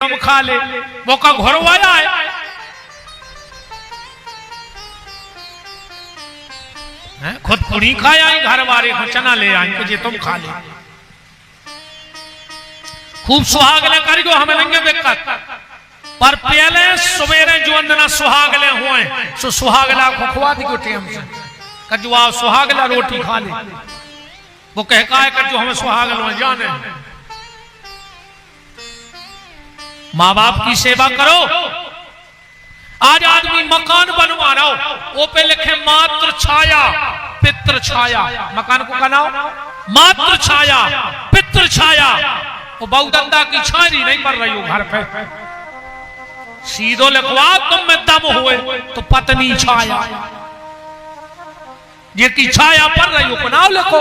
तुम खा ले। वो का घर आया है, खुद पूरी खाया है, घर वाले को चना ले आए कि तुम खा ले। खूब सुहागले कर जो हमें लेंगे बेकत, पर पहले सवेरे जो अंदना सुहागले हुए सो सुहागला को खुआ दी गोटे हमसे कजुआ सुहागला रोटी खा ले। वो कह का है कि जो हमें सुहागल जाने। माँ बाप की सेवा करो। आज आदमी मकान बनवा रहा हो, वो पे लिखे मात्र छाया पितृ छाया। मकान को बनाओ मात्र छाया पितृ छाया। वो बहुदंदा की छाया नहीं पड़ रही हो घर पे। सीधो लिखवा तुम में दम हुए तो पत्नी छाया, ये की छाया पड़ रही हो बनाओ लिखो।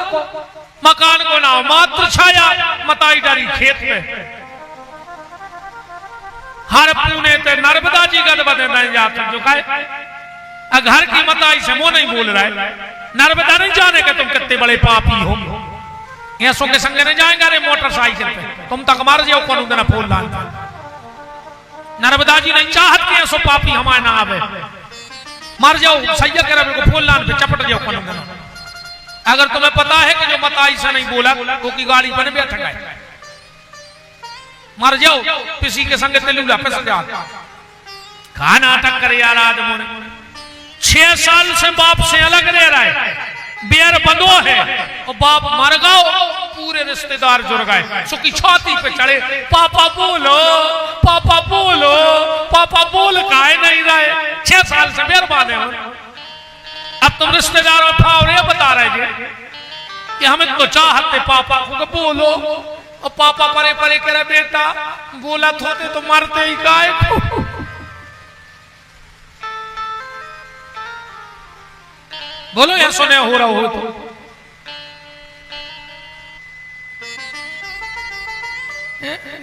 मकान को नाओ मात्र छाया मताई डारी खेत में। हर पुणे ते नर्मदा जी गद बदे नहीं जाते जो कहे घर की मताई से वो नहीं बोल रहा है। नर्मदा नहीं जाने के तुम कितने बड़े पापी हो। ऐसों के संग नहीं जाएंगे अरे मोटरसाइकिल पे तुम तक मार जाओ कौन देना फूल लाल। नर्मदा जी नहीं चाहत कि ऐसो पापी हमारे ना आवे, मर जाओ सैया के रब को फूल लाल पे चपट जाओ कौन देना। अगर तुम्हें पता है कि जो मताई से नहीं बोला वो की गाड़ी पर बैठ गए मर जाओ किसी के संग तेलुला पे सजा कहा नाटक करे यार आदमी। 6 साल से बाप से अलग रह रहा है, बेर बंदो है और बाप मर गओ पूरे रिश्तेदार जुड़ गए। सुखी छाती पे चढ़े पापा बोलो पापा बोलो पापा बोल काहे नहीं रहे। 6 साल से बेर बांधे हो। अब तुम रिश्तेदारों ठावरे बता रहे थे कि हमें तो चाहते पापा को बोलो और पापा परे परे करे बेटा बोला थोते तो मरते ही गाय। बोलो या सुने हो रहा हो तो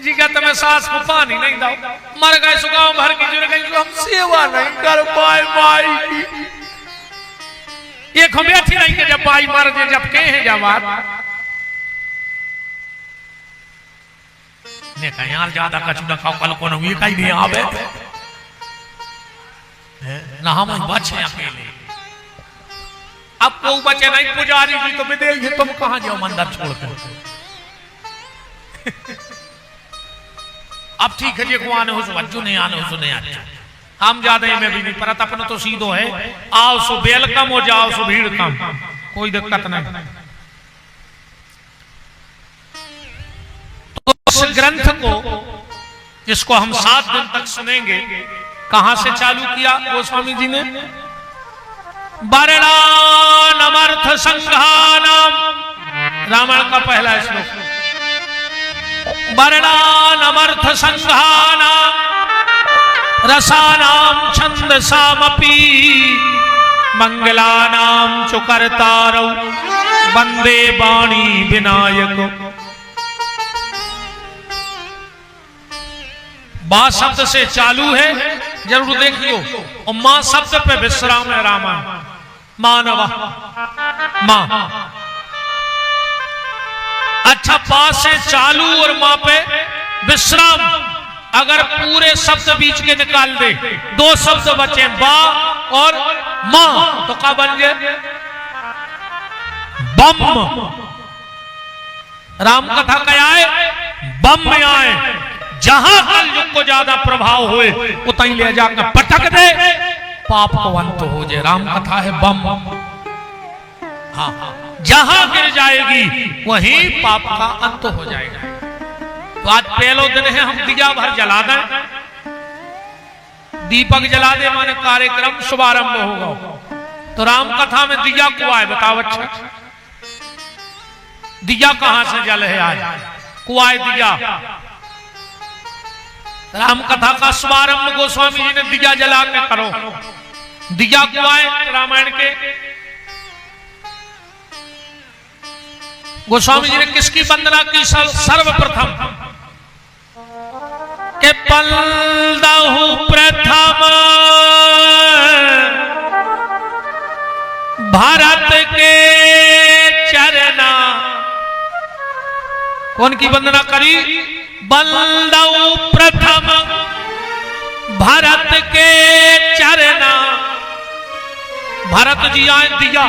जी का तुम्हें सास को पानी नहीं दाओ मर गए सुगाव भर की जुड़ गई जो हम सेवा नहीं कर पाए माई की। ये बैठी नहीं कि जब बाई मर दे जब कहे जवाब ने कहा यार ज्यादा कछु न खाओ कल को न हुई कहीं नहीं आवे ना हम बचे अकेले। अब को बचे नहीं पुजारी जी तो विदेश जी तुम कहां जाओ मंदिर छोड़ कर। अब ठीक है जी को आने हो सो अज्जू नहीं आने हो सो नहीं आने हम ज्यादा में भी नहीं परत अपना तो सीधो है आओ सो वेलकम हो जाओ सो भीड़ कम कोई दिक्कत नहीं। तो इस ग्रंथ को जिसको हम 7 दिन तक सुनेंगे कहां से चालू किया गोस्वामी जी ने। वर्णानमर्थ संघानाम रामायण का पहला श्लोक। वर्णानमर्थ संघानाम रसानाम छंदसामपि मंगलानाम च कर्तारौ वंदे वाणी विनायक। बा शब्द से चालू है जरूर देखियो और मां शब्द पे विश्राम है। रामायण मानव मां अच्छा बा से चालू और मां पे विश्राम। अगर पूरे शब्द बीच के निकाल दे 2 शब्द बचे बा और मां तो क्या बन गए बम। राम कथा क्या है बम में आए जहां कलयुग को ज्यादा प्रभाव हुए उतई ले जाकर पटक दे पाप को अंत हो जाए। राम कथा है बम। हाँ जहां गिर जाएगी वहीं पाप का अंत हो जाएगा। तो आज पहलो दिन है हम दिया भर जला दें दीपक जला दे माने कार्यक्रम शुभारंभ होगा। तो राम कथा में दिया कुआ है बताओ। अच्छा दिया कहां से जल है आज कुआए दिया। राम कथा का शुभारंभ गोस्वामी जी ने दिया जला के करो। दिया कुआए रामायण के गोस्वामी जी ने किसकी वंदना की सर्वप्रथम के पलदहु प्रथम भारत के चरना। कौन की वंदना करी बलदहु प्रथम भरत जी आए दिया,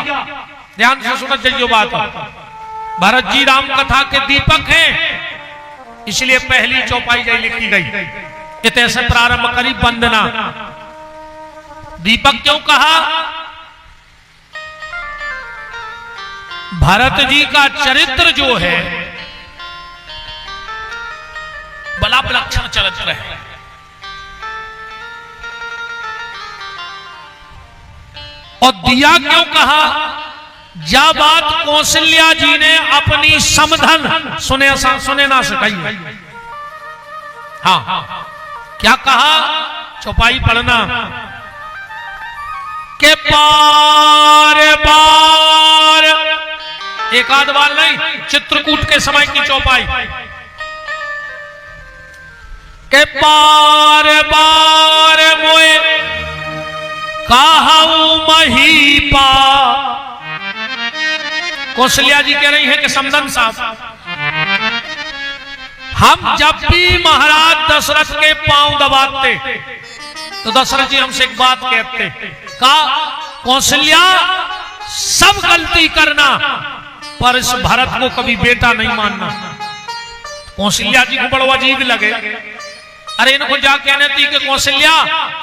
ध्यान से सुनो जाइयो बात। भरत जी राम कथा के दीपक हैं, इसलिए पहली चौपाई जाई लिखी गई, इतने से प्रारंभ करी वंदना। दीपक क्यों कहा? भरत जी का चरित्र जो है बड़ा विलक्षण चरित्र है। और दिया क्यों कहा? जब बात कौशल्या जी ने अपनी समधन सुने ना सकाई। हाँ, क्या कहा? चौपाई पढ़ना के पार पार, एक आध बार नहीं, चित्रकूट के समय की चौपाई के पार पार मोए कहूं महीपा। कौशल्या जी कह रही है कि समधन साहब, हम जब भी महाराज दशरथ के पांव दबाते तो दशरथ जी हमसे एक बात कहते, कहा कौशल्या सब गलती करना पर इस भरत को कभी बेटा नहीं मानना। कौशल्या जी को बड़ा अजीब लगे। अरे इनको जा कहने थी कि कौशल्या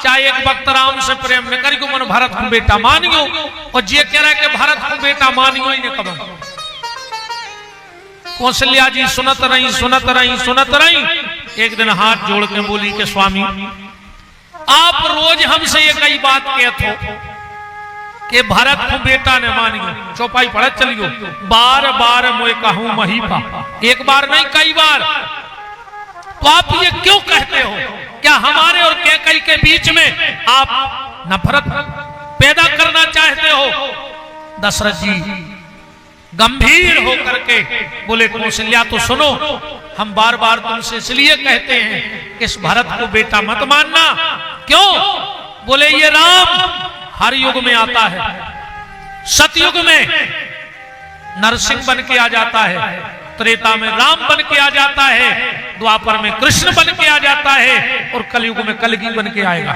चाहे एक वक्त राम से प्रेम न करी, मन भरत को बेटा मानियो, और जे कह रहा है कि भरत को बेटा मानियो ही नहीं कब। कौशल्या जी सुनत रही। एक दिन हाथ जोड़ के बोली कि स्वामी आप रोज हमसे ये कई बात कहते हो कि भरत को बेटा ने मानियो। चौपाई पढ़त चलियो, बार बार मोए कहूं महीपा, एक बार नहीं कई बार। तो आप ये क्यों कहते हो? क्या हमारे और कैकई के बीच में आप नफरत पैदा करना चाहते हो? दशरथ जी गंभीर होकर के बोले, कौशल्या तो सुनो, हम बार बार तुमसे इसलिए कहते हैं कि इस भरत को बेटा मत मानना। क्यों? बोले ये राम हर युग में आता है, सतयुग में नरसिंह बन के आ जाता है, त्रेता में राम बन के आ जाता है, द्वापर में कृष्ण बन के आ जाता है, और कलयुग में कलगी बन के आएगा।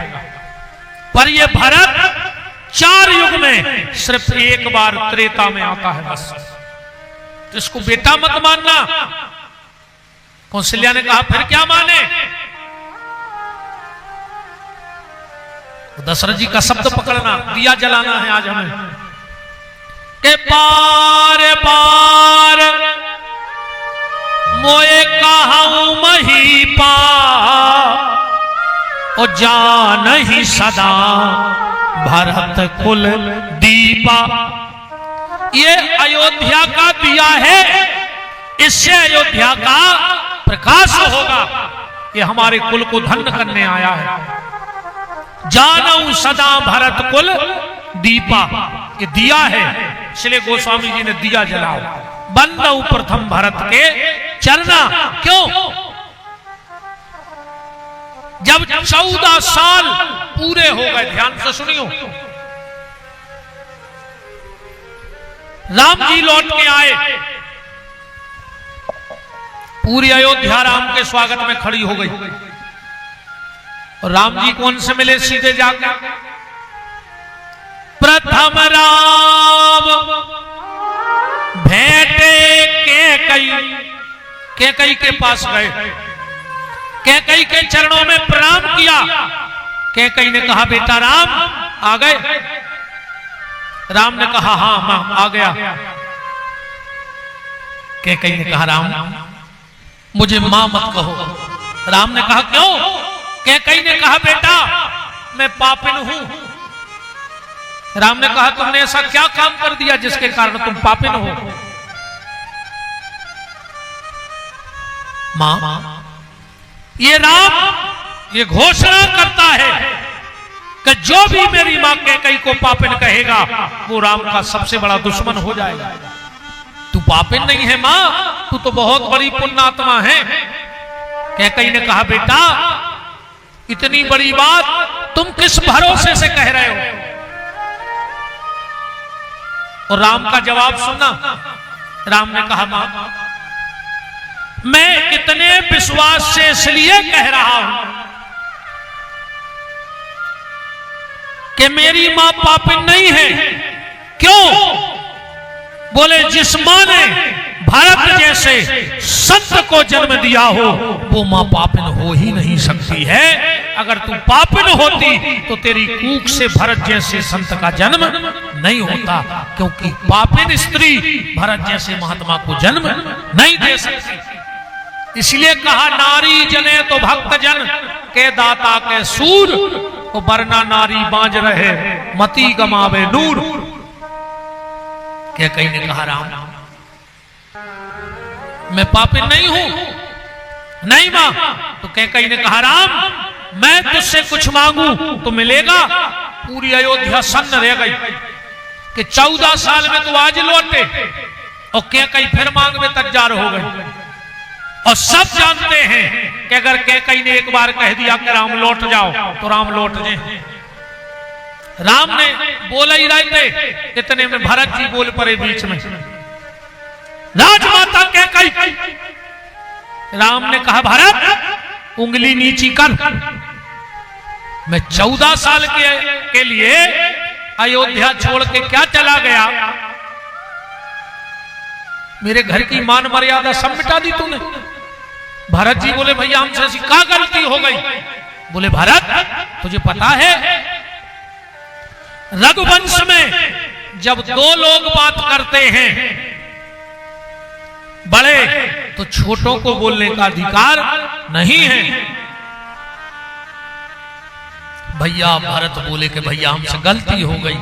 पर ये भरत 4 युग में सिर्फ एक बार त्रेता में आता है बस। तो इसको बेटा मत मानना। कौशल्या ने कहा फिर क्या माने? दशरथ जी का शब्द पकड़ना, दिया जलाना है आज हमें के पार पार मोए कहूं महीपा, और जान ही सदा भरत कुल दीपा। ये अयोध्या का दिया है, इससे अयोध्या का प्रकाश होगा। ये हमारे कुल को धन्य करने आया है। जानऊ सदा भरत कुल दीपा, ये दिया है, इसलिए गोस्वामी जी ने दिया जलाओ। बंदऊ प्रथम भरत के चरना। क्यों? जब 14 साल पूरे हो गए, ध्यान से सुनियो, राम जी लौट के आए, पूरी अयोध्या राम के स्वागत में खड़ी हो गई। और राम जी कौन से मिले सीधे जाकर? प्रथम राम भेंटे कैकई के पास गए, कैकई के चरणों में प्रणाम किया। कैकई ने कहा बेटा राम आ गए? राम ने कहा हाँ मां आ गया। कैकई ने कहा राम मुझे मां मत कहो। राम ने कहा क्यों? कैकई ने कहा बेटा मैं पापिन हूं। राम ने कहा तुमने ऐसा क्या काम कर दिया जिसके कारण तुम पापिन हो? मां, ये राम ये घोषणा करता है कि जो भी मेरी मां कैकई को पापिन कहेगा वो राम का सबसे बड़ा दुश्मन हो जाएगा। तू पापिन नहीं है मां, तू तो बहुत बड़ी पुण्यात्मा है। कैकई ने कहा बेटा इतनी बड़ी बात तुम किस भरोसे से कह रहे हो? और राम का जवाब सुनना। राम ने कहा मां मैं इतने विश्वास से इसलिए कह रहा हूं कि कि मेरी मां पापिन नहीं है। क्यों? बोले जिस मां ने भरत जैसे संत को जन्म दिया हो वो मां पापिन हो ही नहीं सकती है। अगर तू पापिन होती तो तेरी कूख से भरत जैसे संत का जन्म नहीं होता, क्योंकि पापिन स्त्री भरत जैसे महात्मा को जन्म नहीं दे सकती। इसलिए कहा नारी जने तो भक्त जन के दाता के सूर, तो वरना नारी बांझ रहे मती गमावे नूर। क्या कहीं ने कहा राम मैं पापिन नहीं हूं, नहीं मां। तो क्या कहीं ने कहा राम मैं तुझसे कुछ मांगू तो मिलेगा। पूरी अयोध्या सन्न रह गई कि 14 साल में तो आज लौटे, और क्या कहीं फिर मांग में तैयार हो गए। और सब जानते हैं कि अगर कैकई ने एक बार कह दिया कि राम लौट जाओ तो राम लौट जाए। राम ने बोला ही रहे थे, इतने में भरत जी बोल पड़े बीच में, राजमाता कैकई। राम ने कहा भरत उंगली नीची कर, मैं 14 साल के लिए अयोध्या छोड़ के क्या चला गया, मेरे घर की मान मर्यादा सब मिटा दी तूने। भरत जी बोले भैया हमसे ऐसी क्या गलती हो गई। बोले भरत तुझे पता है रघुवंश में जब दो लोग बात करते हैं बड़े तो छोटों को बोलने का अधिकार नहीं है। भैया भरत बोले कि भैया हमसे गलती हो गई।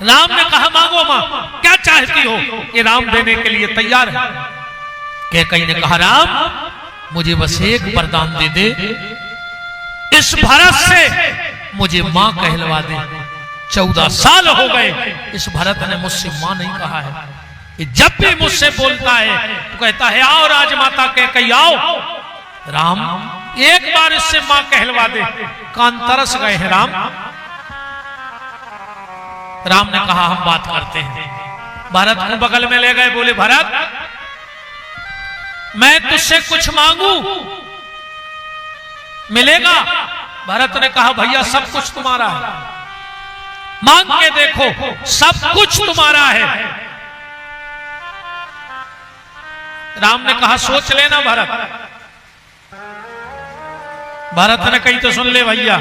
राम ने कहा मांगो मां क्या चाहती हो, ये राम देने के लिए तैयार है। कैकई ने कहा राम मुझे बस एक वरदान दे दे, इस भरत से मुझे मां कहलवा दे। 14 साल हो गए इस भरत ने मुझसे मां नहीं कहा है। ये जब भी मुझसे बोलता है तो कहता है आओ राजमाता कैकई आओ। राम एक बार इससे मां कहलवा दे। कान तरस गए हैं राम। राम ने कहा हम बात करते हैं। भरत को बगल में ले गए, बोले भरत मैं तुझसे कुछ मांगू मिलेगा। भरत ने कहा भैया सब कुछ तुम्हारा है, मांग के देखो सब कुछ तुम्हारा है। राम ने कहा सोच लेना भरत। भरत ने कही तो सुन ले भैया,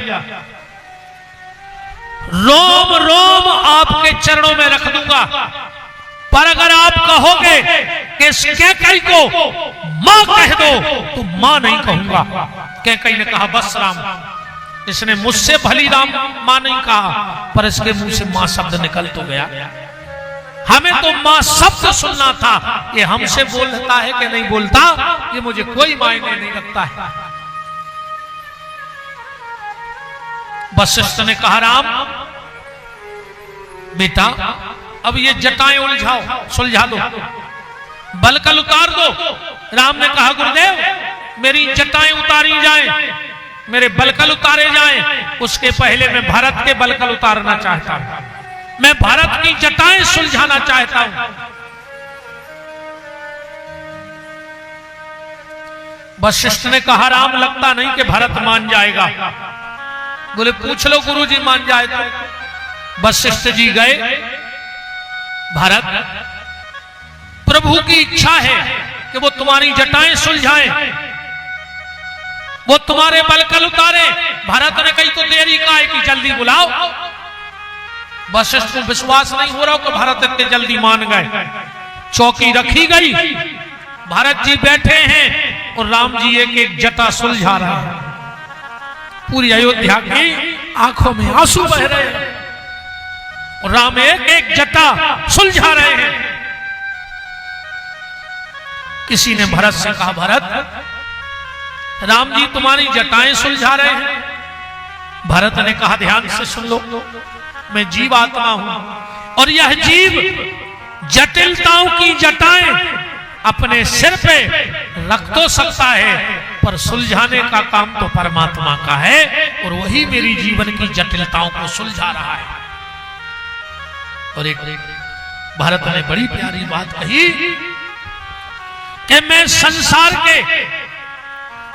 रोम रोम आपके चरणों में रख दूंगा, पर अगर आप कहोगे कि इस कैकई को मां कह दो तो मां नहीं कहूंगा। कैकई ने कहा बस राम, इसने मुझसे भली राम मां नहीं कहा, पर इसके मुंह से मां शब्द निकल तो गया। हमें तो मां शब्द सुनना था, ये हमसे बोलता है कि नहीं बोलता ये मुझे कोई मायने नहीं रखता है। वशिष्ठ ने कहा राम बेटा अब ये जटाएं उलझाओ, सुलझा दो, बलकल उतार दो। राम ने कहा गुरुदेव मेरी जटाएं उतारी जाएं, मेरे बलकल उतारे जाएं, उसके पहले मैं भरत के बलकल उतारना चाहता हूं, मैं भरत की जटाएं सुलझाना चाहता हूं। वशिष्ठ ने कहा राम लगता नहीं कि भरत मान जाएगा। बोले पूछ लो गुरुजी मान जाए तो। वशिष्ठ जी गए, भरत प्रभु की इच्छा है कि वो तुम्हारी जटाएं सुलझाए, वो तुम्हारे बलकल उतारे। भरत ने कही तो देरी का है कि जल्दी बुलाओ। वशिष्ठ को विश्वास नहीं हो रहा कि भरत इतने जल्दी मान गए। चौकी रखी गई, भरत जी बैठे हैं और राम जी एक एक जटा सुलझा रहा है। पूरी अयोध्या की आंखों में आंसू बह रहे हैं और राम एक एक जटा सुलझा रहे हैं। किसी ने भरत से कहा भरत राम जी तुम्हारी जटाएं सुलझा रहे हैं। भरत ने कहा ध्यान से सुन लो, मैं जीव आत्मा हूं और यह जीव जटिलताओं की जटाएं अपने सिर पे रख तो सकता है, पर सुलझाने का काम तो परमात्मा का है और वही मेरी जीवन की जटिलताओं को सुलझा रहा है। और एक भरत ने बड़ी प्यारी बात कही कि मैं संसार के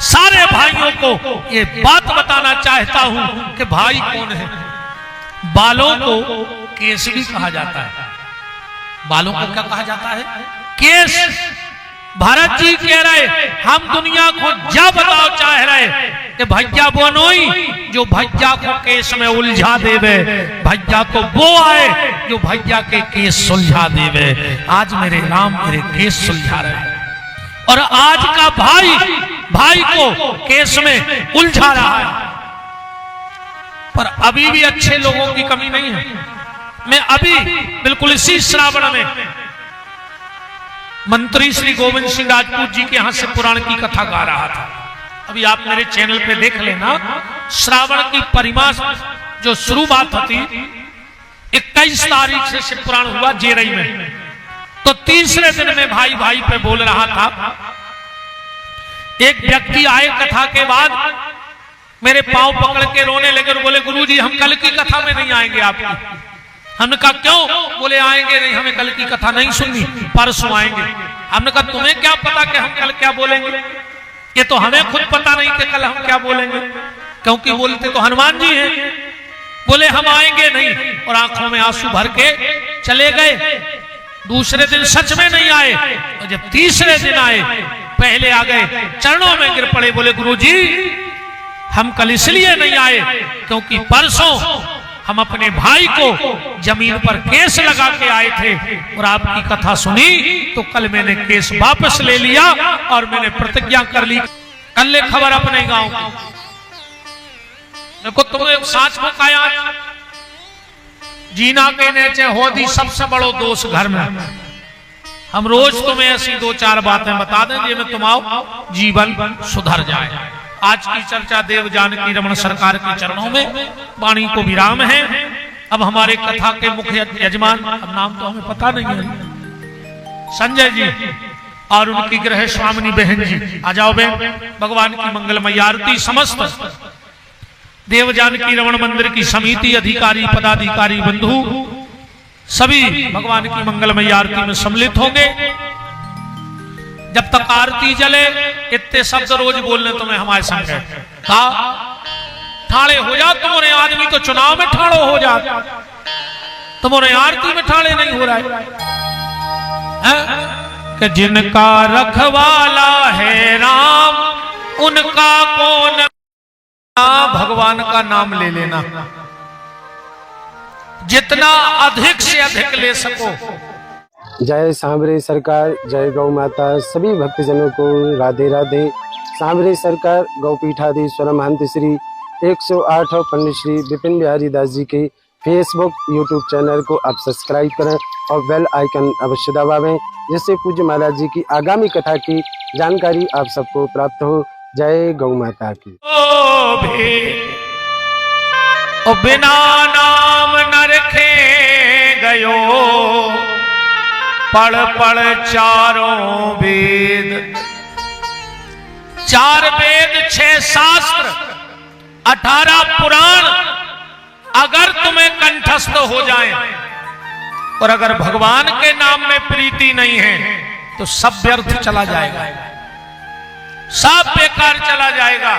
सारे भाइयों को ये बात बताना चाहता हूं कि भाई कौन है। बालों को केस भी कहा जाता है। बालों को क्या कहा जाता है? केस। भरत जी कह रहे हम दुनिया को जा बताओ चाह रहे कि भैया बनोई जो भैया को केस में उलझा देवे, भैया तो वो आए जो भैया के केस सुलझा देवे। आज मेरे राम मेरे केस सुलझा रहे हैं और आज का भाई भाई को केस में उलझा रहा है। पर अभी भी अच्छे लोगों की कमी नहीं है। मैं अभी बिल्कुल इसी श्रावण में मंत्री श्री गोविंद सिंह राजपूत जी के यहां से पुराण की कथा गा रहा था। अभी आप मेरे चैनल पे देख लेना। श्रावण की परिमास जो शुरुआत होती 21 तारीख से शिव पुराण हुआ जेरई में, तो तीसरे दिन में भाई भाई पे बोल रहा था। एक व्यक्ति आए कथा के बाद मेरे पांव पकड़ के रोने लगे और बोले गुरुजी हम कल की कथा में नहीं आएंगे आपकी। हमने कहा क्यों? बोले आएंगे नहीं, हमें कल की कथा नहीं सुननी, परसों आएंगे। हमने कहा तुम्हें क्या पता कि हम कल क्या बोलेंगे? ये तो हमें खुद पता नहीं कि कल हम क्या बोलेंगे, क्योंकि बोलते तो हनुमान जी हैं। बोले हम आएंगे नहीं और आंखों में आंसू भर के चले गए। दूसरे दिन सच में नहीं आए और जब तीसरे दिन आए पहले आ गए, चरणों में गिर पड़े, बोले गुरुजी हम कल इसलिए नहीं आए क्योंकि परसों हम अपने भाई को जमीन पर केस लगा के आए थे और आपकी कथा सुनी तो कल मैंने केस वापस ले लिया और मैंने प्रतिज्ञा कर ली कल ले खबर अपने गांव की। देखो तुम्हें साच को काया जीना के नेचे होदी सबसे बड़ो दोष घर में। हम रोज तुम्हें ऐसी 2-4 बातें बता दें जिनमें तुम्हारा जीवन सुधर जाए। आज की चर्चा देव जानकी रमन सरकार के चरणों में, वाणी को विराम है। अब हमारे कथा के मुख्य यजमान, अब नाम तो हमें पता नहीं है, संजय जी और उनकी गृह स्वामिनी बहन जी आ जाओ बहन। भगवान की मंगलमय आरती समस्त देव जानकी रमन मंदिर की समिति, अधिकारी पदाधिकारी बंधु सभी भगवान की मंगलमय आरती में सम्मिलित होंगे। जब तक आरती जले इतने शब्द रोज बोलने तुम्हें हमारे संग है। ठाड़े हो जा, तुम्हारे आदमी तो चुनाव में ठाड़ो हो जा, तुम्हारे आरती में ठाड़े नहीं हो रहा है? कि जिनका रखवाला है राम उनका कौन। भगवान का नाम ले लेना, जितना अधिक से अधिक ले सको। जय सांवरे सरकार, जय गौ माता। सभी भक्तजनों को राधे राधे। सांवरे सरकार गौपीठाधीश्वर महंत श्री 108 पंडित श्री विपिन बिहारी दास जी के फेसबुक यूट्यूब चैनल को आप सब्सक्राइब करें और बेल आइकन अवश्य दबावें, जिससे पूज्य महाराज जी की आगामी कथा की जानकारी आप सबको प्राप्त हो। जय गौ माता की। ओ बिना नाम न रखे गयो, पढ़ पढ़ चारों वेद। 4 वेद 6 शास्त्र 18 पुराण अगर तुम्हें कंठस्थ हो जाएं और अगर भगवान के नाम में प्रीति नहीं है तो सब व्यर्थ चला जाएगा, सब बेकार चला जाएगा।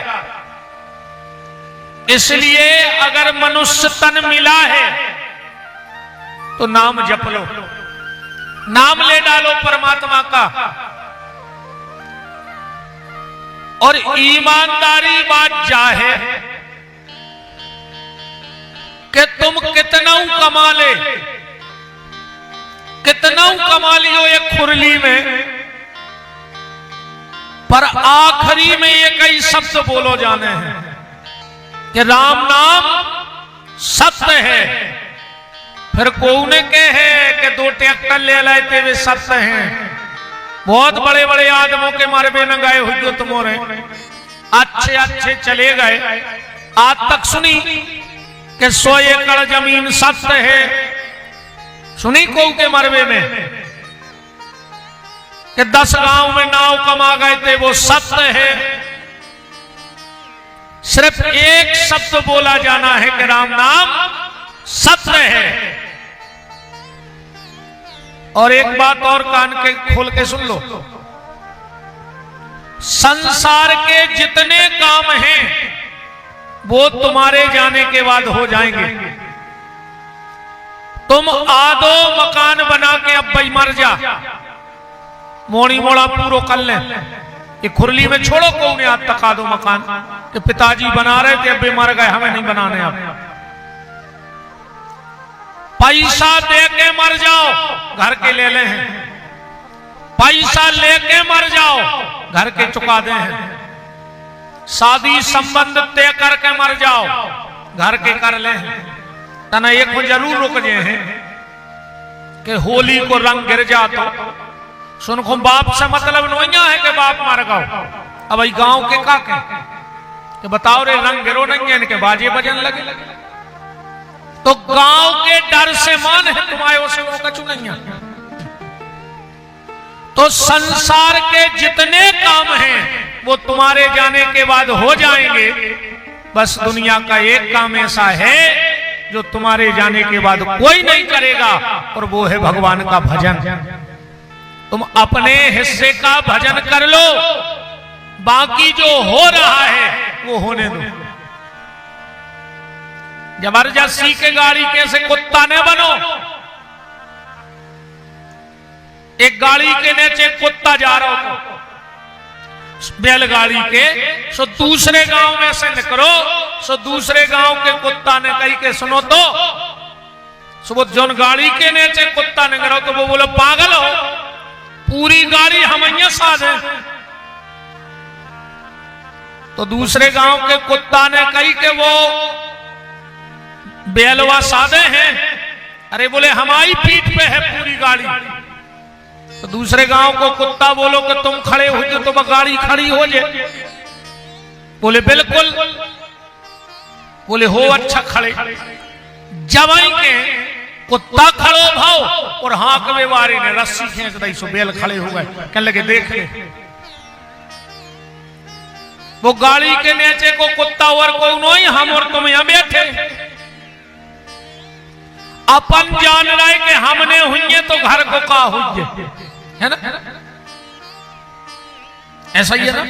इसलिए अगर मनुष्य तन मिला है तो नाम जप लो, नाम ले डालो परमात्मा का। और ईमानदारी बात जाहे कि तुम कितना कमा ले, कितना कमा लियो एक खुरली में, पर आखिरी में ये कई शब्द बोलो जाने हैं कि राम नाम सत्य है। फिर कोने के है कि 2 ट्रैक्टर ले लाए वे सत्य हैं। बहुत बड़े बड़े आदमों के मरबे में गए हुए तुम्हारे, अच्छे अच्छे चले गए। आज तक सुनी कि 100 एकड़ जमीन सत्य है, सुनी को के मरबे में कि 10 गांव में नाव कमा गए थे, वो सत्य है। सिर्फ एक शब्द बोला जाना है कि राम नाम सत्य है। और एक बात और कान के खोल के सुन लो, संसार के जितने काम हैं वो तुम्हारे जाने के बाद हो जाएंगे, तुम आदो मकान बना के अब भाई मर जा, मोड़ी मोड़ा पूरो कर ले। ये खुरली में छोड़ो कौन आज तक आदो मकान कि पिताजी बना रहे थे अब मर गए, हमें नहीं बनाने। अब पैसा दे के मर जाओ, घर के ले ले हैं। पैसा लेके मर जाओ, घर के चुका दे हैं। शादी संबंध तय करके मर जाओ, घर के कर ले हैं। तना एक को जरूर रुक जाए हैं कि होली को रंग गिर जाता। सुन को बाप से मतलब नहीं है कि बाप मर गओ। अब गांव के का के बताओ रे रंग गिरो नहीं है, इनके बाजे बजन लगे। तो गांव के डर से मान है तुम्हारे से वो कछु नहीं है। तो संसार के जितने काम हैं वो तुम्हारे जाने के बाद हो जाएंगे। बस दुनिया का एक काम ऐसा है जो तुम्हारे जाने के बाद कोई नहीं करेगा, और वो है भगवान का भजन। तुम अपने हिस्से का भजन कर लो, बाकी जो हो रहा है वो होने दो। जबरदस्ती के गाड़ी कैसे कुत्ता ने बनो। एक गाड़ी के नीचे कुत्ता जा रहा हो बैलगाड़ी के, सो दूसरे गांव में से निकलो, सो दूसरे गांव के कुत्ता ने कही के सुनो तो वो जोन गाड़ी के नीचे कुत्ता ने करो तो वो बोलो पागल हो, पूरी गाड़ी हम साध है। तो दूसरे गांव के कुत्ता ने कही के वो बैलवा साधे हैं। अरे बोले हमारी पीठ पे है पूरी गाड़ी। तो दूसरे गांव को कुत्ता बोलो कि तुम खड़े हो जाओ तो गाड़ी खड़ी हो जाए। बोले बिल्कुल। बोले हो अच्छा खड़े। जवाई के कुत्ता खड़ो भाव और हाकवे वारे ने रस्सी खींच दी, सो बैल खड़े हो गए। कहने लगे देख ले वो गाड़ी के नीचे को कुत्ता और कोई नहीं, हम और तुम यहां बैठे। अपन जान रहे कि हमने हुई तो घर को का हुई है ना, ऐसा ही है ना।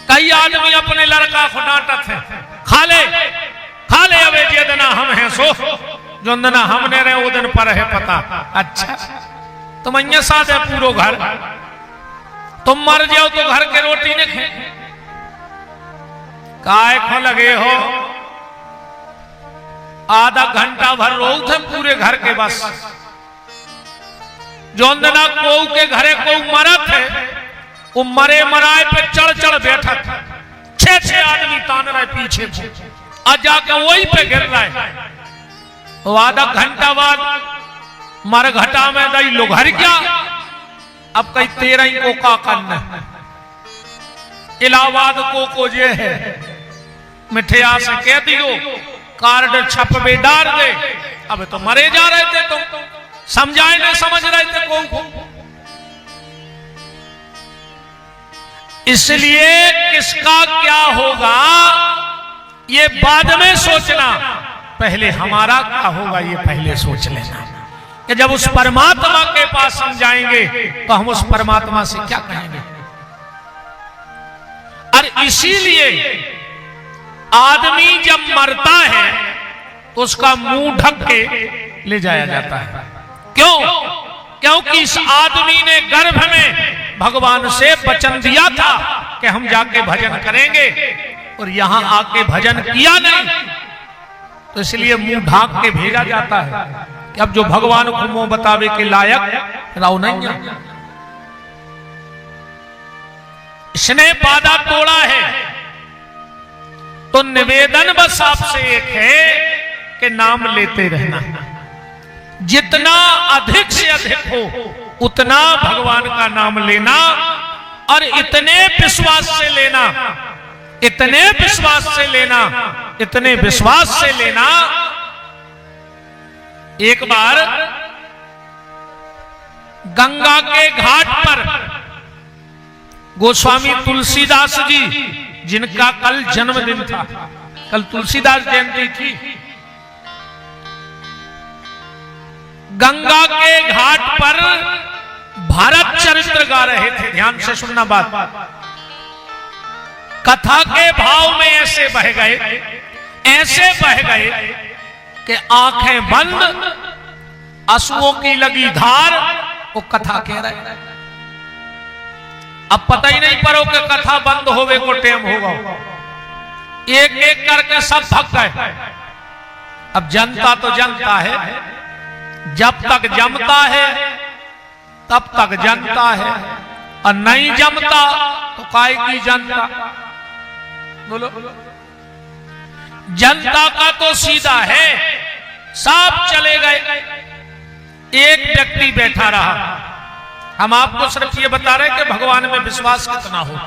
कई आदमी अपने लड़का को डांटत है, खा ले अबे जे दिन हम हैं सो, जो दिन हमने रहे वो दिन पर है पता। अच्छा तुम अन्य साथ है पूरो घर, तुम मर जाओ तो घर के रोटी ने खे काय खो लगे हो। आधा घंटा भर रो थे पूरे घर के बस। जोंदना को के घरे को मरत है, वो मरे मराए पे चढ़ चढ़ बैठा था। 6 आदमी तान रहे पीछे से, आज जाके वही पे गिर रहा है। तो आधा घंटा बाद मर घटा में दई लो घर क्या। अब कई 13 को का करना। इलाहाबाद को जे है मिठिया से कह दियो कार्ड छप बे डाल दे। अब तो मरे जा रहे थे, तुम समझाए नहीं समझ रहे थे को। इसलिए किसका क्या होगा ये बाद में सोचना, पहले हमारा क्या होगा ये पहले सोच लेना। कि जब उस परमात्मा के पास हम जाएंगे तो हम उस परमात्मा से क्या कहेंगे। और इसीलिए आदमी जब मरता है तो उसका मुंह ढक के ले जाया जाता है। क्यों? क्योंकि इस आदमी ने गर्भ में भगवान से वचन दिया था कि हम जाके भजन करेंगे, और यहां आके भजन किया नहीं, तो इसलिए मुंह ढाक के भेजा जाता है कि अब जो भगवान को मुंह बतावे के लायक राव नहीं है। इसने वादा तोड़ा है, तो निवेदन बस आपसे एक है कि नाम लेते रहना। जितना अधिक से अधिक हो उतना भगवान का नाम लेना, और इतने विश्वास से लेना, इतने विश्वास से लेना, इतने विश्वास से लेना। एक बार गंगा के घाट पर गोस्वामी तुलसीदास जी, जिनका कल जन्मदिन था, कल तुलसीदास जयंती थी, गंगा के घाट पर भारत चरित्र गा रहे थे। ध्यान से सुनना बात। कथा के भाव में ऐसे बह गए कि आंखें बंद आंसुओं की लगी धार, वो कथा कह रहे। अब पता ही नहीं पड़ो कि कथा बंद होवे को टेम होगा। एक एक करके सब थक गए। अब जनता तो जनता है, जब तक जमता है तब तक जनता है, और नहीं जमता तो काय की जनता। बोलो, जनता का तो सीधा है, सब चले गए, एक व्यक्ति बैठा रहा। हम आपको सिर्फ ये बता रहे कि भगवान में विश्वास कितना हो।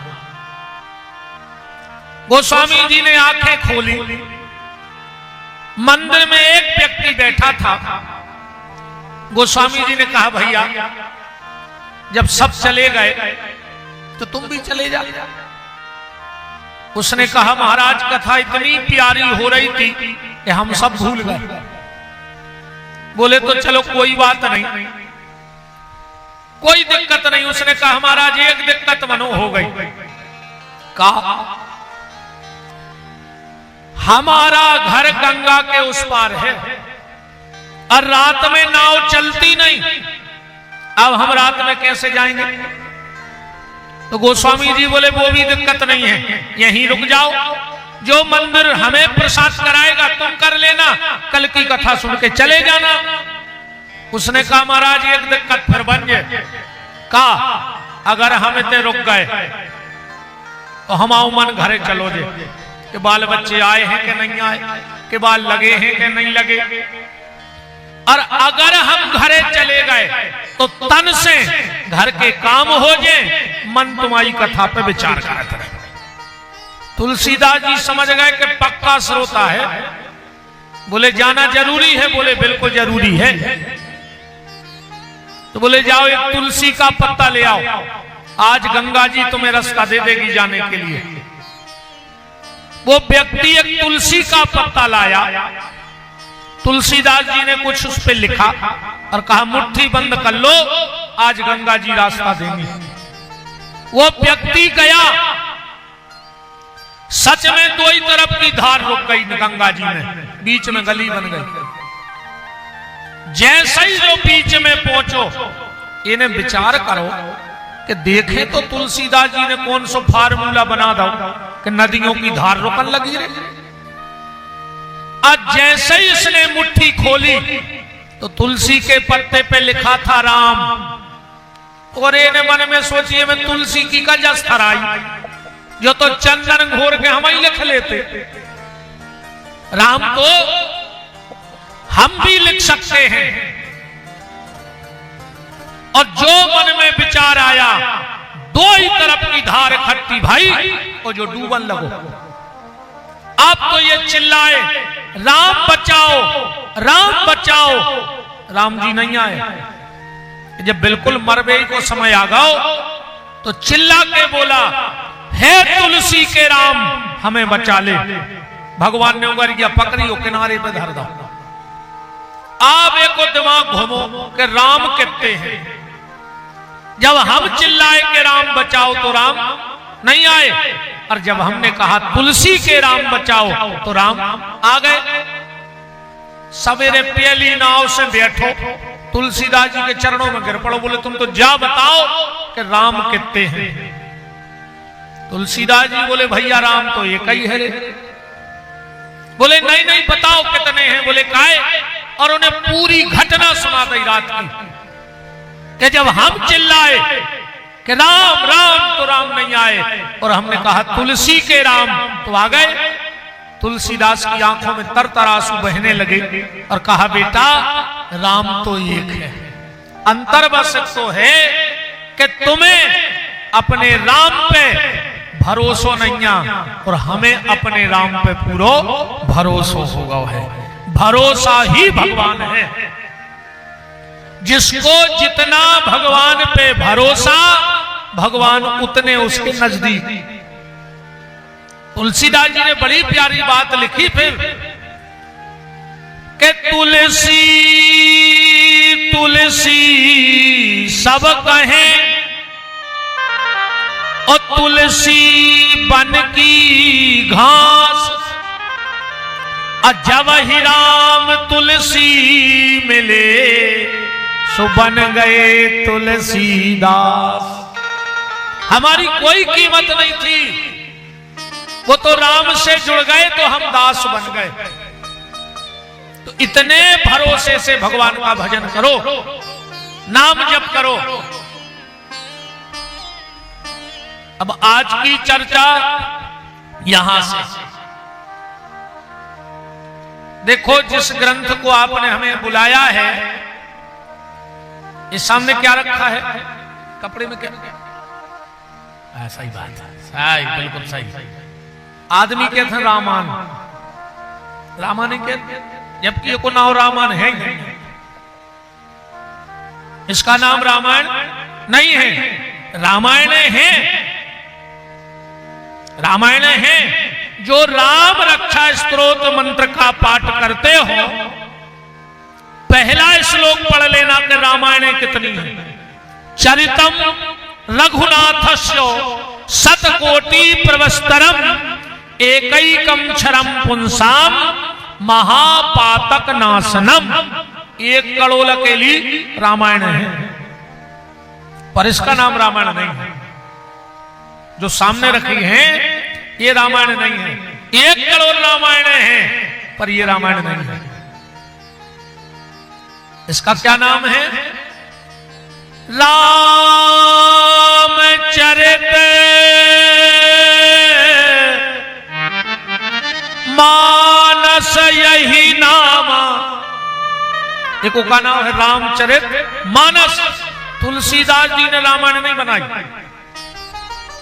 गोस्वामी जी ने आंखें खोली, मंदिर में एक व्यक्ति बैठा था। गोस्वामी जी ने कहा, भैया जब सब चले गए तो तुम भी चले जा। उसने कहा, महाराज कथा इतनी प्यारी हो रही थी कि हम सब भूल गए। बोले तो चलो कोई बात नहीं, कोई दिक्कत नहीं। उसने कहा, महाराज एक दिक्कत मनो हो गई। कहा, हमारा घर गंगा के उस पार है और रात में नाव चलती नहीं, अब हम रात में कैसे जाएंगे? तो गोस्वामी जी बोले, वो भी दिक्कत नहीं है, यहीं रुक जाओ, जो मंदिर हमें प्रसाद कराएगा तुम कर लेना, कल की कथा सुन के चले जाना। उसने कहा, महाराज एक दिक्कत फिर बन गए। कहा, अगर हम इतने रुक गए तो हम आओ मन घरे चलो जे, कि बाल बच्चे आए हैं कि नहीं आए, कि बाल लगे हैं कि नहीं लगे। और अगर हम घरे चले गए तो तन से घर के काम हो जाए, मन तुम्हारी कथा पे विचार करते रहे। तुलसीदास जी समझ गए कि पक्का श्रोता है। बोले, जाना जरूरी है? बोले, बिल्कुल जरूरी है। तो बोले, जाओ एक तुलसी का पत्ता ले आओ, आज गंगा जी तुम्हें रास्ता दे देगी जाने के लिए। वो व्यक्ति एक तुलसी का पत्ता लाया। तुलसीदास जी ने कुछ उस पर लिखा और कहा, मुट्ठी बंद कर लो, आज गंगा जी रास्ता देंगी। वो व्यक्ति गया, सच में दो ही तरफ की धार रुक गई गंगा जी में, बीच में गली बन गई। जैसे ही जो बीच में पहुंचो, इन्हें विचार करो कि देखें तो तुलसीदास जी ने कौन सा फार्मूला बना दो कि नदियों की धार रुकन लगी रही। आज जैसे ही इसने मुट्ठी खोली तो तुलसी के पत्ते पे लिखा था राम। और इन्हें मन में सोचिए, मैं तुलसी की का जस थराई, जो तो चंदन घोर के हम ही लिख लेते। राम तो हम भी लिख सकते हैं। और जो मन में विचार आया, दो ही तरफ की धार इकट्ठी भाई, और जो डूबन लगो। अब तो ये चिल्लाए, राम बचाओ, राम बचाओ। राम जी नहीं आए। जब बिल्कुल मरबे को समय आ गया तो चिल्ला के बोला, हे तुलसी के राम, हमें बचा ले। भगवान ने उंगली किया, पकड़ियो किनारे पे धर दो। आप एक दिमाग घूमो कि राम कितने हैं। जब हम चिल्लाए कि राम बचाओ तो राम नहीं आए, और जब हमने कहा तुलसी के राम बचाओ तो राम आ गए। सवेरे पहली नाव से बैठो, तुलसीदास जी के चरणों में गिर पड़ो, बोले तुम तो जा बताओ कि राम कितने हैं। तुलसीदास जी बोले, भैया राम तो एक ही है रे। बोले, नहीं नहीं बताओ कितने हैं। बोले, काहे? और उन्हें पूरी घटना सुना दी रात की, कि जब हम चिल्लाए कि राम राम तो राम नहीं आए, और हमने कहा तुलसी के राम तो आ गए। तुलसीदास की आंखों में तरतर आंसू बहने लगे और कहा, बेटा राम तो एक है, अंतर बस तो है कि तुम्हें अपने राम पे भरोसा नहीं है और हमें अपने राम पे पूरा भरोसा होगा है। भरोसा ही भगवान है। जिसको जितना भगवान पे भरोसा, भगवान उतने उसके नजदीक। तुलसीदास जी ने बड़ी प्यारी बात लिखी फिर कि तुलसी तुलसी सब कहें और तुलसी बन की घास, जब ही राम तुलसी मिले सो बन गए तुलसीदास। हमारी कोई कीमत नहीं थी, वो तो राम से जुड़ गए तो हम दास बन गए। तो इतने भरोसे से भगवान का भजन करो, नाम जप करो। अब आज की चर्चा यहां से देखो, जिस ग्रंथ को आपने हमें बुलाया है, इस सामने क्या रखा है? कपड़े में क्या? सही बात है, सही, बिल्कुल सही। आदमी कहते हैं रामायण, रामायण कहते, जबकि ये को नाम रामायण है ही नहीं। इसका नाम रामायण नहीं है, रामायण है, रामायण है। जो राम रक्षा स्तोत्र मंत्र का पाठ करते हो, पहला श्लोक पढ़ लेना कि रामायण कितनी है। चरितम रघुनाथस्य शतकोटि प्रवस्तरम एकैकम क्षरम पुंसाम महापातक नाशनम। 1 करोड़ अकेली रामायण है, पर इसका नाम रामायण नहीं है। जो सामने रखी है ये रामायण नहीं है। 1 करोड़ रामायण है, पर ये रामायण नहीं है। इसका क्या नाम है? रामचरित मानस, यही नाम। एक का नाम है रामचरित मानस। तुलसीदास जी ने रामायण नहीं बनाई,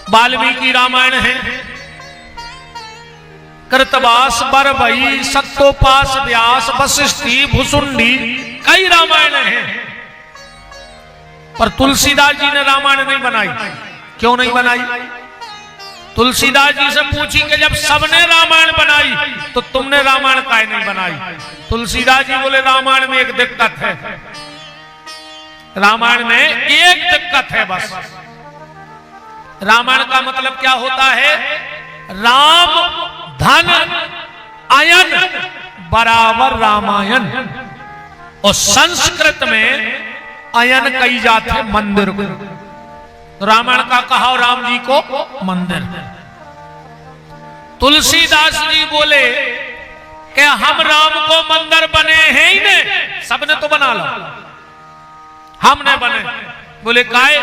वाल्मीकि रामायण है, कृतवास बरबई सत्तोपास व्यास वशिष्ठी भुसुंडी, कई रामायण हैं, पर तुलसीदास जी ने रामायण नहीं बनाई। क्यों नहीं बनाई? तुलसीदास जी से पूछी कि जब सबने रामायण बनाई तो तुमने रामायण काहे नहीं बनाई? तुलसीदास जी बोले रामायण में एक दिक्कत है, रामायण में एक दिक्कत है बस। रामायण का मतलब क्या होता है? राम धन अयन बराबर रामायण। और संस्कृत में अयन कही जाते हैं मंदिर को। रामायण का कहा राम जी को मंदिर। तुलसीदास जी बोले कि हम राम को मंदिर बने हैं ही नहीं, सबने तो बना लो, हमने बने। बोले काहे?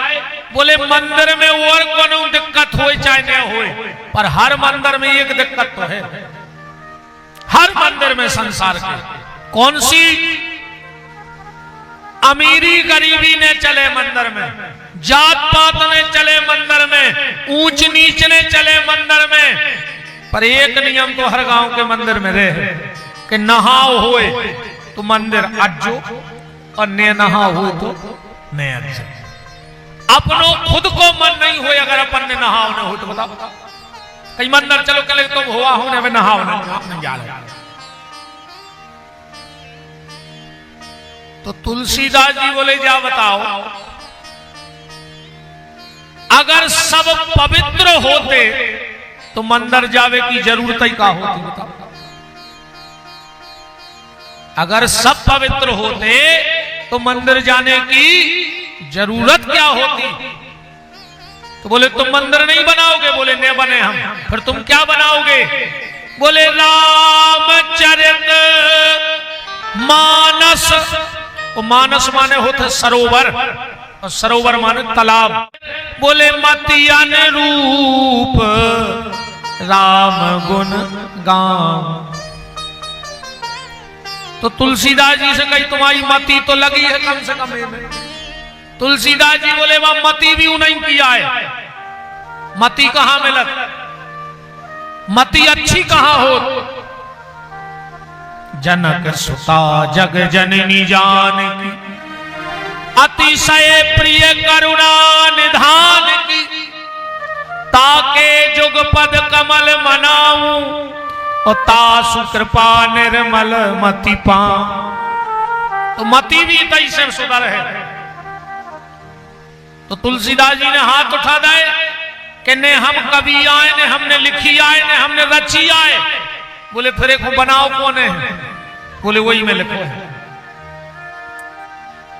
बोले मंदिर में और कोनो दिक्कत हो चाहे न हो, पर हर मंदिर में एक दिक्कत तो है, हर मंदिर में संसार के। कौन सी? अमीरी गरीबी ने चले मंदिर में, जात पात ने चले मंदिर में, ऊंच नीच ने चले मंदिर में, पर एक नियम तो हर गांव के मंदिर में रहे कि नहाओ होए तो मंदिर अज्जो और ने नहाओ हो तो ने अज्जो। अपनों खुद को मन नहीं हुए अगर अपन ने नहाओ न हो तो बताओ, कई मंदिर चलो कल तुम तो हुआ होने में नहाओ नहीं जा रहे। तो तुलसीदास जी बोले जा बताओ, अगर सब पवित्र होते तो मंदिर जावे की जरूरत ही का होती? बताओ, अगर सब पवित्र होते तो मंदिर जाने की जरूरत क्या होती? तो बोले तुम मंदिर नहीं बनाओगे? बोले नहीं बने हम। फिर तुम क्या बनाओगे? बोले रामचरित मानस। वो मानस माने होते सरोवर, और सरोवर माने तालाब। बोले मति अनुरूप राम गुण गान। तो तुलसीदास जी से कही तुम्हारी मति तो लगी है कम से कम में। तुलसीदास जी बोले वह मति भी नहीं किया है। मति कहां मिलत? मति अच्छी कहां हो? जनक सुता जग जननी जानकी, अतिशय प्रिय करुणा निधान की, ताके जुग पद कमल मनाऊं, और तासु कृपा निर्मल मति पाऊं। तो मति भी तैसे सुधर है। तो तुलसीदास जी ने हाथ उठा दिए कि ने हम कवि आए, ने हमने लिखी आए, ने हमने रची आए, बोले फिर एक बनाओ कौन है? बोले वही में लिखो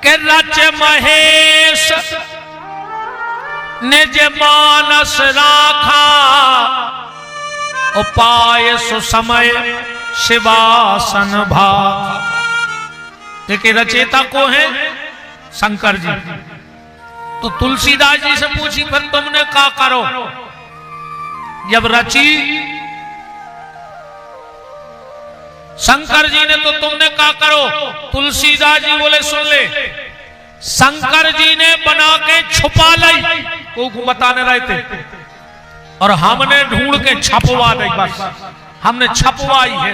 के रच महेश निज मानस राखा उपाय सुसमय शिवासन भाखा। देखिए रचेता को है शंकर जी। तो तुलसीदास जी से पूछी फिर तुमने क्या करो जब रची शंकर जी ने, तो तुमने क्या करो? तुलसीदास जी बोले सुन ले, शंकर जी ने बना के छुपा लाई, को बताने रहे थे, और हमने ढूंढ के छपवा दी। बस हमने छपवाई है।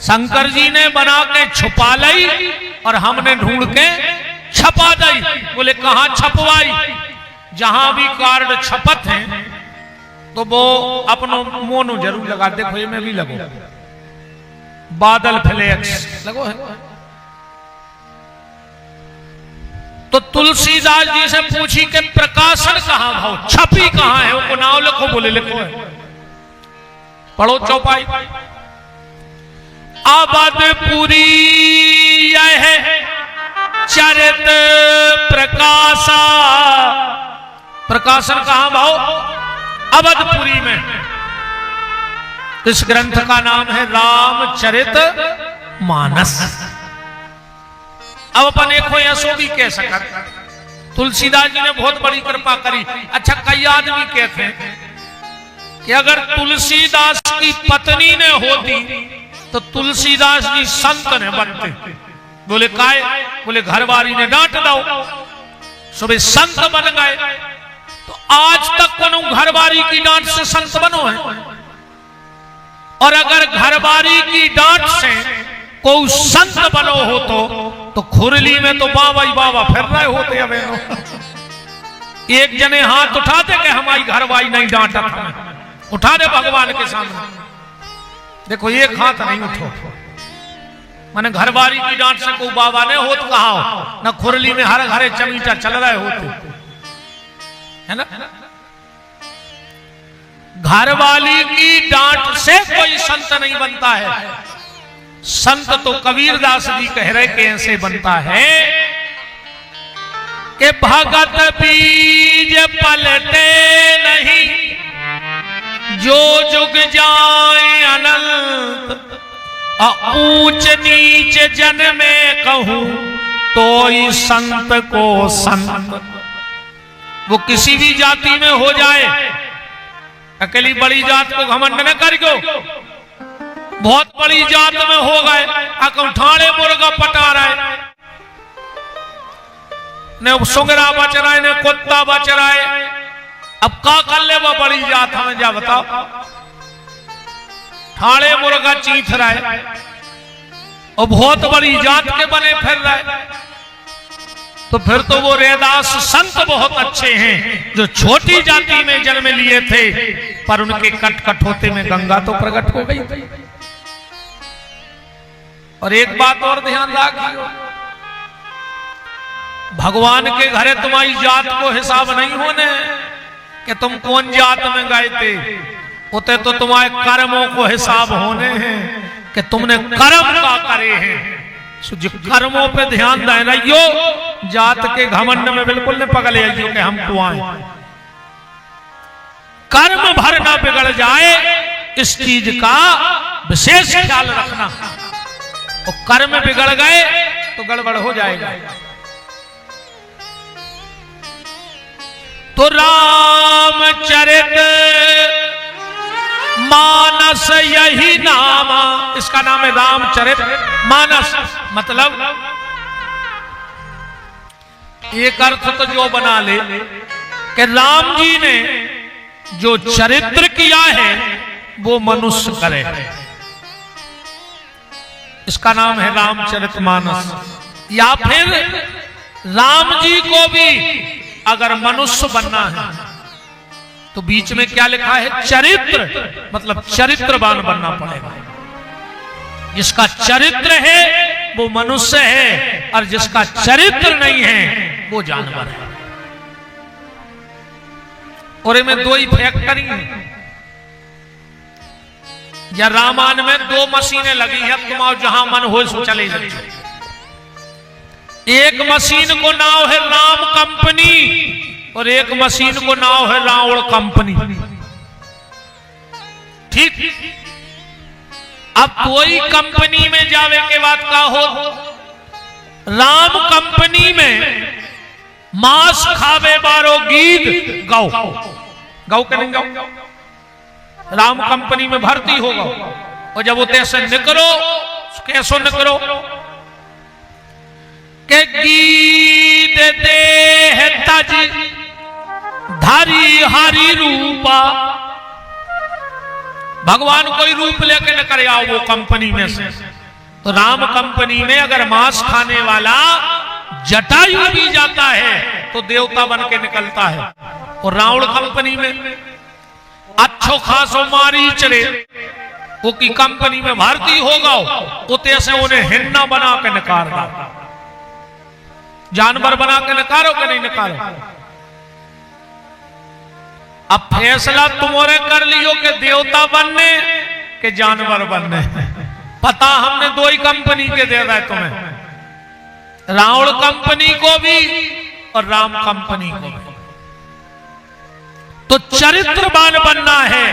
शंकर जी ने बना के छुपा लाई और हमने ढूंढ के छपा दी। बोले कहां छपवाई? जहां भी कार्ड छपत हैं तो वो अपनो मोनो जरूर लगा। देखो ये में भी लगो बादल फ्लेक्स लगो है। तो तुलसीदास जी से पूछी कि प्रकाशन कहां भाव, छपी कहां है? वो नाव लिखो। बोले लिखो है। पढ़ो चौपाई। अवधपुरी यह चरित प्रकाशा। प्रकाशन कहां भाव? अवधपुरी में। इस ग्रंथ का नाम है रामचरित मानस। अब अपन एक हो ऐसो भी कह सकत, तुलसीदास जी ने बहुत बड़ी कृपा करी। अच्छा कई आदमी कहते हैं कि अगर तुलसीदास की पत्नी ने होती तो तुलसीदास जी संत ने बनते। बोले काय? बोले घरवाली ने डांट दो, सुबह संत बन गए। तो आज तक कोनो घरवाली की डांट से संत बनो है? और अगर घरवाली की डांट से कोई संत बनो हो तो खुरली में तो बाबा ही बाबा फिर रहे होते। अब एक जने हाथ उठाते कि हमारी घरवाली नहीं डांटा था, उठा दे भगवान के सामने। देखो एक हाथ नहीं उठो, माने घरवाली की डांट से कोई बाबा ने होत कहा हो, न खुरली में हर घरे चमीचा चल रहे होते है ना। घरवाली की डांट से कोई संत नहीं बनता है। संत तो कबीरदास जी कह रहे कि ऐसे बनता है कि भगत बीज पलटे नहीं, जो जुग जाए अनंत। ऊंच नीच जन में कहूं तो ही संत को संत। वो किसी भी जाति में हो जाए, अकेली बड़ी जात को घमंड न कर गो। बहुत बड़ी जात में हो गए, ठाणे मुर्गा पटा रहे, ने सुंगरा बच रहा है, ने कुत्ता बच रहा है। अब का कर ले वो बड़ी जात हमें जा बताओ। ठाणे मुर्गा चीथ रहा है और बहुत बड़ी जात के बने फिर रहे, तो फिर तो वो रैदास संत बहुत अच्छे हैं जो छोटी जाति में जन्म लिए थे, पर उनके कट कठोते में गंगा तो प्रकट हो गई। और एक बात और ध्यान रखियो, भगवान के घरे तुम्हारी जात को हिसाब नहीं होने कि तुम कौन जात में गए थे। उते तो तुम्हारे कर्मों को हिसाब होने हैं कि तुमने कर्म का करे हैं। जो कर्मों पे ध्यान दे रहियो, जात के घमंड में बिल्कुल न पगले आइयो कि हम कुआं। कर्म भर ना बिगड़ जाए, इस चीज का विशेष ख्याल रखना। और कर्म बिगड़ गए तो गड़बड़ हो जाएगा। तो रामचरित मानस यही नाम, इसका नाम है रामचरित मानस। मतलब एक अर्थ तो जो बना ले कि राम जी ने जो चरित्र किया है वो मनुष्य करे, इसका नाम है रामचरितमानस। या फिर राम जी को भी अगर मनुष्य बनना है तो बीच में क्या लिखा है? चरित्र, मतलब चरित्रवान बनना पड़ेगा। जिसका चरित्र है वो मनुष्य है, और जिसका चरित्र नहीं है वो जानवर है। और इनमें दो ही फैक्टरी है। या रामायण में 2 मशीनें लगी हैं, तुम आओ जहां मन हो सो चले जाइए। एक मशीन को नाम है राम कंपनी और एक मशीन को नाम है रावण कंपनी। ठीक, अब कोई कंपनी में जावे के बाद का हो, राम कंपनी में मांस खावे बारो गीत गाओ, गाओ के नहीं गाओ, राम कंपनी में भर्ती होगा। और जब वो तैसे निकलो, कैसो निकलो के गीत दे है तज धारी हारी रूपा, भगवान कोई रूप लेके निकल आओ वो कंपनी में से। तो राम कंपनी में अगर मांस खाने वाला जटायु भी जाता है तो देवता बन के निकलता है। और रावण कंपनी में अच्छो खासो मारी चले वो की कंपनी में भर्ती होगा, उते से उन्हें हिन्ना बना के निकाल दो, जानवर बना के निकालो कि नहीं निकालो। अब फैसला तुम्हारे कर लियो कि देवता बनने के जानवर बनने। पता हमने 2 ही कंपनी के दे रहा है तुम्हें, रावण कंपनी को भी और राम कंपनी को भी। तो चरित्रवान बनना है,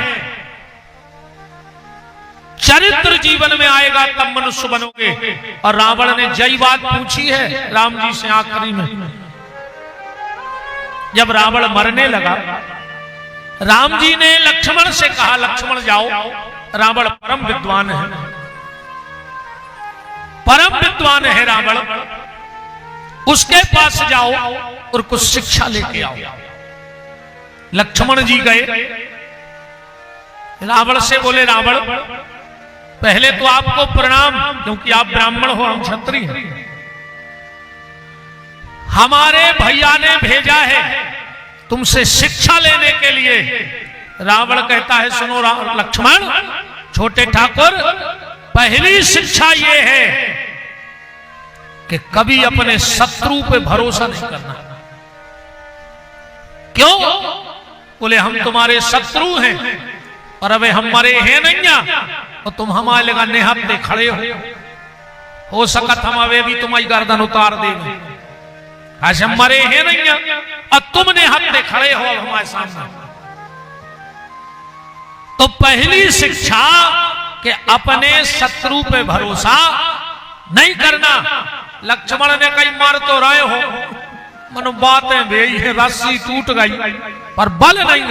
चरित्र जीवन में आएगा तब मनुष्य बनोगे। और रावण ने जय बात पूछी है राम जी से आखिरी में, जब रावण मरने लगा राम जी ने लक्ष्मण से कहा, लक्ष्मण जाओ, रावण परम विद्वान है, परम विद्वान है रावण, उसके पास जाओ और कुछ शिक्षा लेके आओ। लक्ष्मण जी गए, रावण से बोले, रावण पहले तो आपको प्रणाम, क्योंकि आप ब्राह्मण हो, हम क्षत्रिय हैं। हमारे भैया ने भेजा है तुमसे शिक्षा लेने के लिए। रावण कहता है, सुनो लक्ष्मण, छोटे ठाकुर, पहली शिक्षा यह है कि कभी अपने शत्रु पे भरोसा नहीं करना। क्यों? बोले हम तुम्हारे शत्रु हैं और अबे हमारे हैं नहीं और तुम हमारे लगा निहत्ते खड़े हो सकत हम अबे भी तुम्हारी गर्दन उतार देंगे। आज हमारे हैं नहीं और तुम निहत्ते खड़े हो हमारे सामने। तो पहली शिक्षा कि अपने शत्रु पे भरोसा नहीं करना। लक्ष्मण ने कई मार तो रहे हो, मनो बातें भी रस्सी टूट गई पर बल नहीं